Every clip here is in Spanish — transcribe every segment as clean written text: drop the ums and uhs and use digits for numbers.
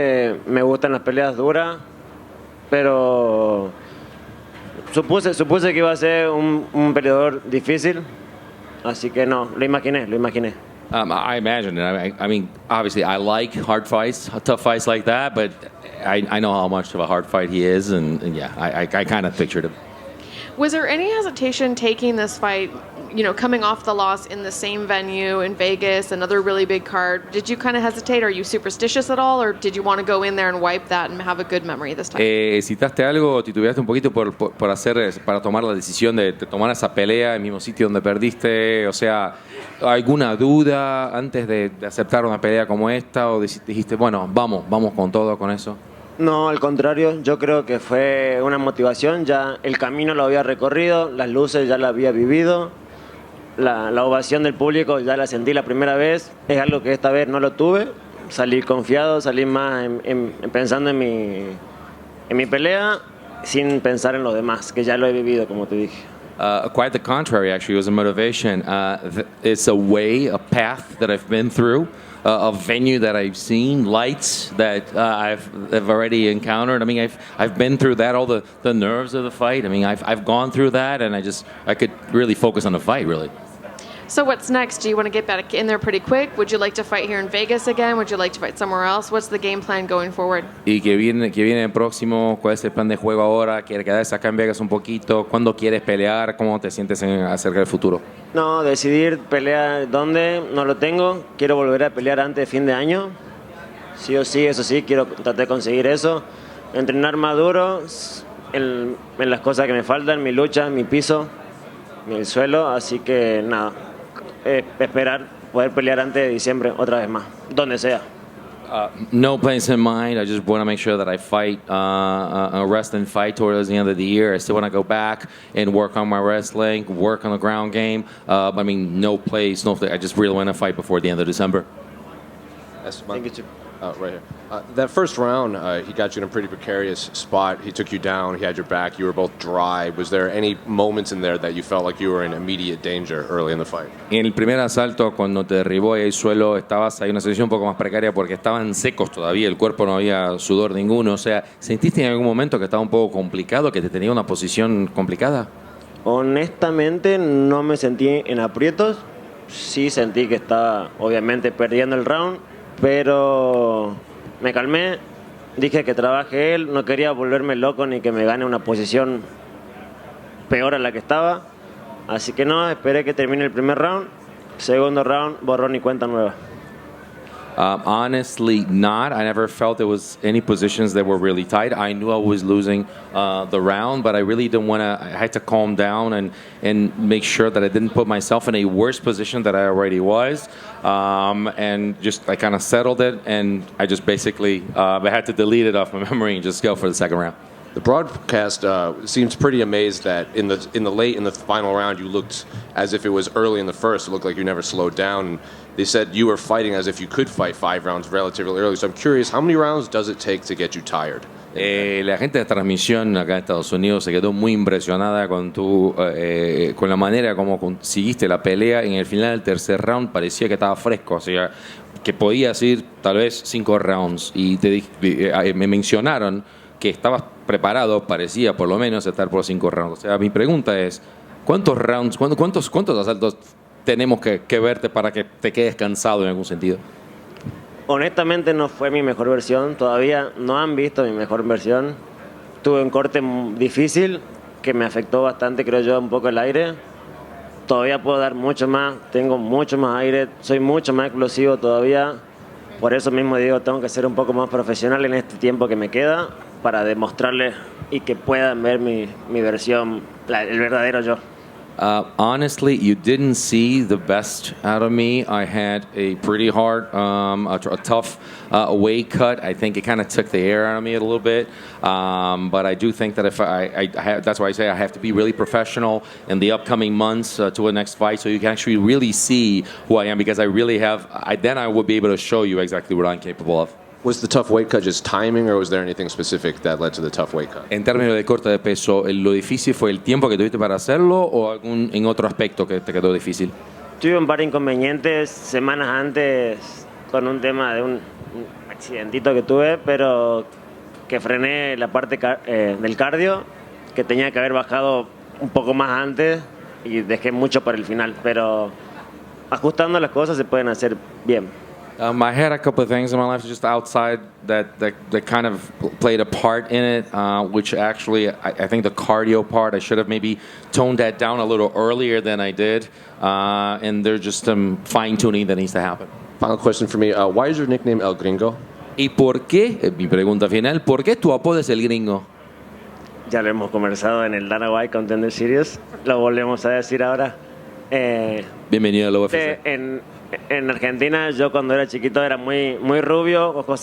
Me gustan las peleas duras, pero supuse que iba a ser un peleador difícil, así que no, lo imaginé. I imagine it. I mean, obviously, I like hard fights, tough fights like that, but I know how much of a hard fight he is, and yeah, I kind of pictured him. Was there any hesitation taking this fight, coming off the loss in the same venue in Vegas, another really big card? Did you kind of hesitate? Are you superstitious at all, or did you want to go in there and wipe that and have a good memory this time? ¿Hesitaste algo? ¿Titubeaste un poquito para tomar la decisión de tomar esa pelea en el mismo sitio donde perdiste? O sea, ¿alguna duda antes de aceptar una pelea como esta? ¿O dijiste, bueno, vamos con todo con eso? No, al contrario, yo creo que fue una motivación, ya el camino lo había recorrido, las luces ya la había vivido, la ovación del público ya la sentí la primera vez, es algo que esta vez no lo tuve, salí confiado, salí más pensando en mi pelea, sin pensar en lo demás, que ya lo he vivido, como te dije. Quite the contrary, actually. It was a motivation. It's a way, a path that I've been through, a venue that I've seen, lights that I've already encountered. I mean, I've been through that, all the nerves of the fight. I mean, I've gone through that, and I could really focus on the fight, really. So what's next? Do you want to get back in there pretty quick? Would you like to fight here in Vegas again? Would you like to fight somewhere else? What's the game plan going forward? ¿Y que viene el próximo? ¿Cuál es el plan de juego ahora? ¿Quieres quedarse acá en Vegas un poquito? ¿Cuándo quieres pelear? ¿Cómo te sientes acerca del futuro? No, decidir pelear dónde, no lo tengo. Quiero volver a pelear antes de fin de año. Sí o sí, eso sí, quiero tratar de conseguir eso. Entrenar más duro en las cosas que me faltan, mi lucha, mi piso, mi suelo. Así que nada. Esperar poder pelear antes de diciembre otra vez más, donde sea. No plans in mind. I just want to make sure that I fight a wrestling fight towards the end of the year. I still want to go back and work on my wrestling, work on the ground game. I mean, no place, no. I just really want to fight before the end of December. Esteban, thank you. Right here. That first round, he got you in a pretty precarious spot. He took you down. He had your back. You were both dry. Was there any moments in there that you felt like you were in immediate danger early in the fight? En el primer asalto, cuando te derribó ahí al suelo, estabas ahí en una situación un poco más precaria porque estaban secos todavía, el cuerpo no había sudor ninguno. O sea, ¿sentiste en algún momento que estaba un poco complicado, que te tenía una posición complicada? Honestamente, no me sentí en aprietos. Sí sentí que estaba, obviamente, perdiendo el round, pero me calmé, dije que trabaje él, no quería volverme loco ni que me gane una posición peor a la que estaba, así que no, esperé que termine el primer round, segundo round, borrón y cuenta nueva. Honestly, not. I never felt there was any positions that were really tight. I knew I was losing the round, but I really didn't want to. I had to calm down and make sure that I didn't put myself in a worse position that I already was. And just I kind of settled it, and I just basically I had to delete it off my memory and just go for the second round. The broadcast seems pretty amazed that in the final round you looked as if it was early in the first. It looked like you never slowed down. They said you were fighting as if you could fight 5 rounds relatively early. So I'm curious, how many rounds does it take to get you tired? La gente de transmisión acá en Estados Unidos se quedó muy impresionada con con la manera como conseguiste la pelea. En el final del tercer round parecía que estaba fresco, o sea, que podías ir tal vez 5 rounds. Y me mencionaron que estabas preparado, parecía por lo menos estar por 5 rounds. O sea, mi pregunta es, ¿cuántos rounds, cuántos asaltos tenemos que verte para que te quedes cansado en algún sentido? Honestamente no fue mi mejor versión, todavía no han visto mi mejor versión. Tuve un corte difícil que me afectó bastante, creo yo, un poco el aire. Todavía puedo dar mucho más, tengo mucho más aire, soy mucho más explosivo todavía. Por eso mismo digo, tengo que ser un poco más profesional en este tiempo que me queda para demostrarles y que puedan ver mi versión, el verdadero yo. Honestly, you didn't see the best out of me. I had a pretty hard, a tough weight cut. I think it kind of took the air out of me a little bit. But I do think that if that's why I say I have to be really professional in the upcoming months to the next fight, so you can actually really see who I am, because I really have. Then I will be able to show you exactly what I'm capable of. Was the tough weight cut just timing, or was there anything specific that led to the tough weight cut? En términos de corte de peso, ¿lo difícil fue el tiempo que tuviste para hacerlo o en otro aspecto que te quedó difícil? Tuve un par de inconvenientes semanas antes con un tema de accidentito que tuve, pero que frené la parte del cardio, que tenía que haber bajado un poco más antes y dejé mucho para el final, pero ajustando las cosas se pueden hacer bien. I had a couple of things in my life just outside that kind of played a part in it, which actually I think the cardio part, I should have maybe toned that down a little earlier than I did, and there's just some fine-tuning that needs to happen. Final question for me. Why is your nickname El Gringo? ¿Y por qué, mi pregunta final, por qué tu apodo es el gringo? Ya lo hemos conversado en el Dana White Contender Series, lo volvemos a decir ahora. Bienvenido a la UFC. En Argentina, yo cuando era chiquito era muy rubio, ojo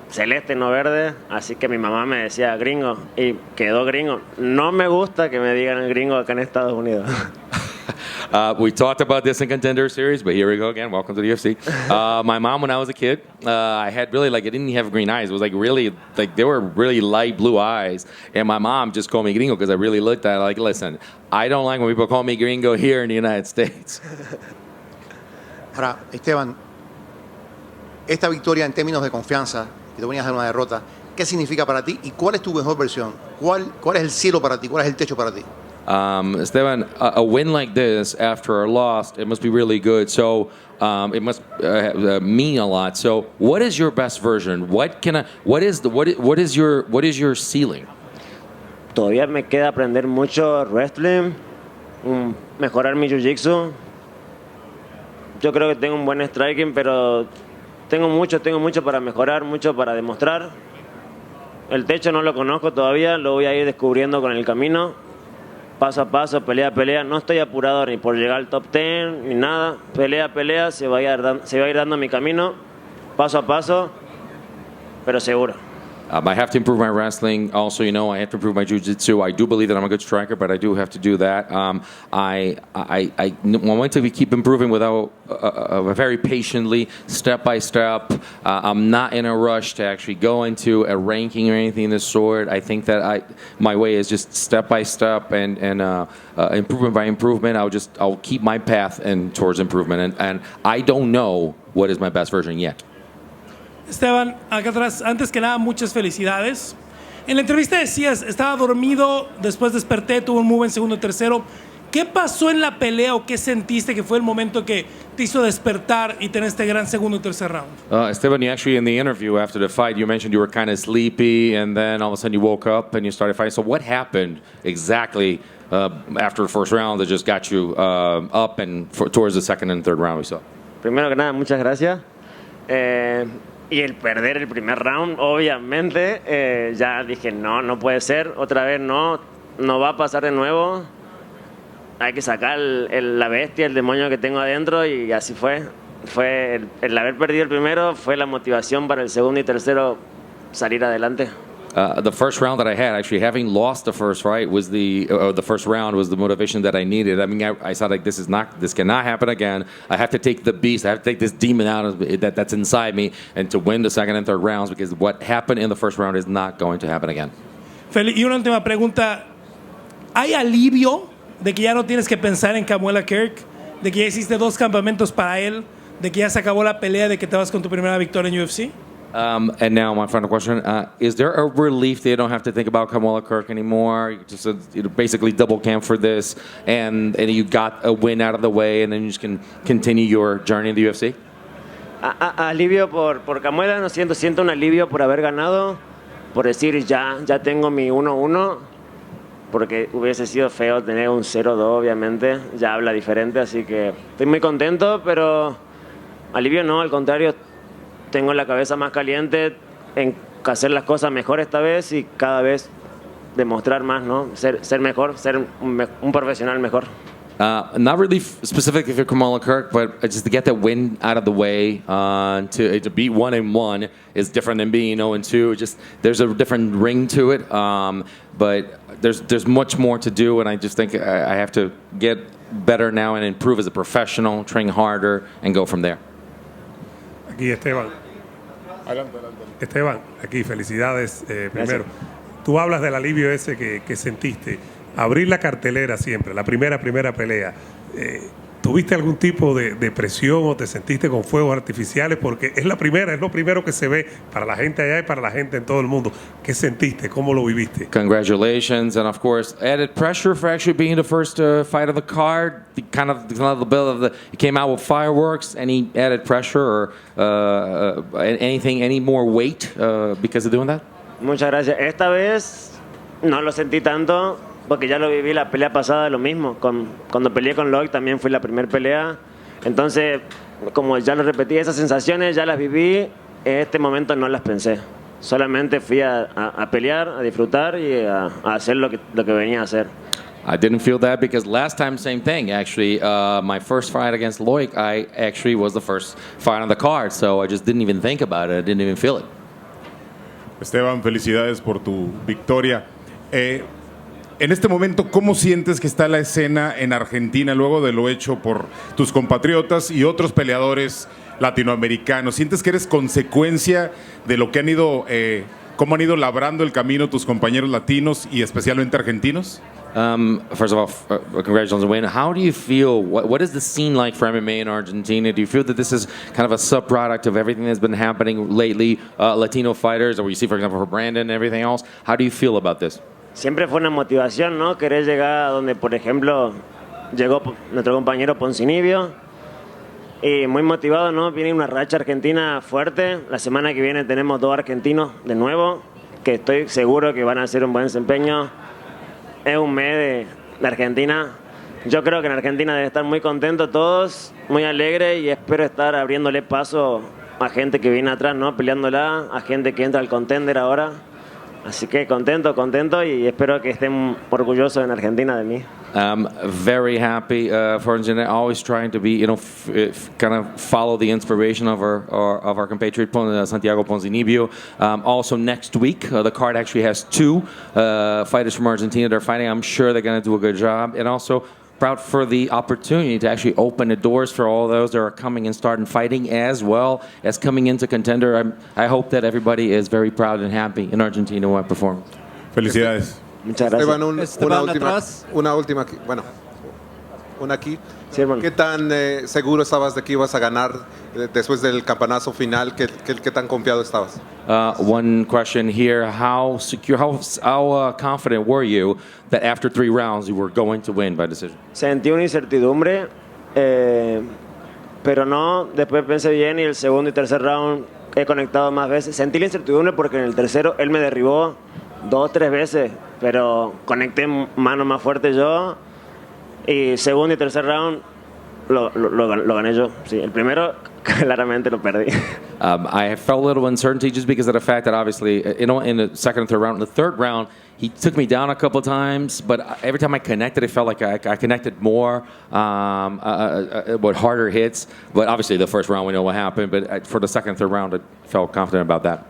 celeste, no verde, así que mi mamá me decía gringo y quedó gringo. No me gusta que me digan el gringo acá en Estados Unidos. We talked about this in Contender Series, but here we go again. Welcome to the UFC. My mom, when I was a kid, I had really, I didn't have green eyes. It was really, they were really light blue eyes. And my mom just called me gringo because I really looked at it listen, I don't like when people call me gringo here in the United States. Ahora, Esteban, esta victoria en términos de confianza, que te venías de una derrota, ¿qué significa para ti y cuál es tu mejor versión? ¿Cuál es el cielo para ti? ¿Cuál es el techo para ti? Esteban, a win like this after a loss, it must be really good. So it must mean a lot. So what is your best version? What is your ceiling? Todavía me queda aprender mucho wrestling, mejorar mi jiu-jitsu. Yo creo que tengo un buen striking, pero tengo mucho para mejorar, mucho para demostrar. El techo no lo conozco todavía, lo voy a ir descubriendo con el camino, paso a paso, pelea a pelea. No estoy apurado ni por llegar al top 10 ni nada. Pelea a pelea, se va a ir dando mi camino, paso a paso, pero seguro. I have to improve my wrestling. Also, I have to improve my jiu-jitsu. I do believe that I'm a good striker, but I do have to do that. I want to keep improving without very patiently, step by step. I'm not in a rush to actually go into a ranking or anything of this sort. I think that my way is just step by step and improvement by improvement. I'll keep my path towards improvement, and I don't know what is my best version yet. Esteban, acá atrás, antes que nada, muchas felicidades. En la entrevista decías, estaba dormido, después desperté, tuvo un move en segundo y tercero. ¿Qué pasó en la pelea o qué sentiste que fue el momento que te hizo despertar y tener este gran segundo y tercer round? Esteban, you actually in the interview after the fight, you mentioned you were kind of sleepy and then all of a sudden you woke up and you started fighting. So what happened exactly after the first round that just got you up and towards the second and third round we saw? Primero que nada, muchas gracias. Y el perder el primer round, obviamente, ya dije, no puede ser, otra vez no va a pasar de nuevo. Hay que sacar la bestia, el demonio que tengo adentro, y así fue. El haber perdido el primero fue la motivación para el segundo y tercero salir adelante. The first round that I had, actually having lost the first fight, was the first round was the motivation that I needed. I mean, I saw this cannot happen again. I have to take the beast. I have to take this demon out that's inside me, and to win the second and third rounds, because what happened in the first round is not going to happen again. Y una última pregunta. ¿Hay alivio de que ya no tienes que pensar en Kamuela Kirk? ¿De que ya hiciste 2 campamentos para él? ¿De que ya se acabó la pelea? ¿De que te vas con tu primera victoria en UFC? And now my final question, is there a relief that you don't have to think about Kamuela Kirk anymore? You just basically double camp for this, and you got a win out of the way, and then you just can continue your journey in the UFC? Alivio por Kamuela, no siento un alivio por haber ganado, por decir ya tengo mi 1-1, porque hubiese sido feo tener un 0-2, obviamente, ya habla diferente, así que estoy muy contento, pero alivio no, al contrario, tengo la cabeza más caliente en hacer las cosas mejor esta vez y cada vez demostrar más, ¿no? Ser mejor, ser un profesional mejor. Not really specific for Kamuela Kirk, but just to get that win out of the way, to be 1-1 is different than being 0-2. Just there's a different ring to it, but there's much more to do, and I just think I have to get better now and improve as a professional, train harder, and go from there. Aquí Esteban. Adelante. Esteban, aquí felicidades primero. Tú hablas del alivio ese que sentiste. Abrir la cartelera siempre, la primera pelea. ¿tuviste algún tipo de presión o te sentiste con fuegos artificiales? Porque es lo primero que se ve para la gente allá y para la gente en todo el mundo. ¿Qué sentiste? ¿Cómo lo viviste? Congratulations, and of course, added pressure for actually being the first fight of the card. Kind of the bill of you came out with fireworks. Any added pressure or anything, any more weight because of doing that? Muchas gracias. Esta vez no lo sentí tanto porque ya lo viví la pelea pasada, lo mismo. Cuando peleé con Lloyd también fue la primera pelea. Entonces, como ya lo repetí, esas sensaciones ya las viví. En este momento no las pensé. Solamente fui a pelear, a disfrutar y a hacer lo que venía a hacer. I didn't feel that because last time, same thing. Actually, my first fight against Loic, I actually was the first fight on the card, so I just didn't even think about it. I didn't even feel it. Esteban, felicidades por tu victoria. En este momento, ¿cómo sientes que está la escena en Argentina luego de lo hecho por tus compatriotas y otros peleadores latinoamericanos? ¿Sientes que eres consecuencia de lo que cómo han ido labrando el camino tus compañeros latinos y especialmente argentinos? First of all, congratulations on the win. How do you feel? What is the scene like for MMA in Argentina? Do you feel that this is kind of a subproduct of everything that's been happening lately, Latino fighters, or we see, for example, for Brandon and everything else? How do you feel about this? Siempre fue una motivación, ¿no? Querer llegar a donde, por ejemplo, llegó nuestro compañero Poncinibio. Y muy motivado, ¿no? Viene una racha argentina fuerte. La semana que viene tenemos 2 argentinos de nuevo, que estoy seguro que van a hacer un buen desempeño. Es un mes de Argentina. Yo creo que en Argentina deben estar muy contentos todos, muy alegres, y espero estar abriéndole paso a gente que viene atrás, ¿no? Peleándola, a gente que entra al contender ahora. Así que contento y espero que estén orgullosos en Argentina de mí. Very happy for Argentina, always trying to be, kind of follow the inspiration of our compatriot Santiago Ponzinibbio. Also next week, the card actually has 2 fighters from Argentina. They're fighting. I'm sure they're going to do a good job. And also proud for the opportunity to actually open the doors for all those that are coming and starting fighting as well as coming into contender. I hope that everybody is very proud and happy in Argentina when I perform. Felicidades. Muchas gracias. Esteban, una última aquí. Bueno, una aquí. Sí, hermano. ¿Qué tan seguro estabas de que ibas a ganar después del campanazo final? ¿Qué tan confiado estabas? One question here: how secure, how confident were you that after 3 rounds you were going to win by decision? Sentí una incertidumbre, pero no. Después pensé bien y el segundo y tercer round he conectado más veces. Sentí la incertidumbre porque en el tercero él me derribó 2 o 3 veces, pero conecté mano más fuerte yo. Y segundo y tercer round lo gané yo. Sí, el primero claramente lo perdí. I felt a little uncertainty just because of the fact that obviously, in the second and third round, in the third round, he took me down a couple times, but every time I connected, it felt like I connected more, with harder hits. But obviously, the first round, we know what happened. But for the second and third round, I felt confident about that.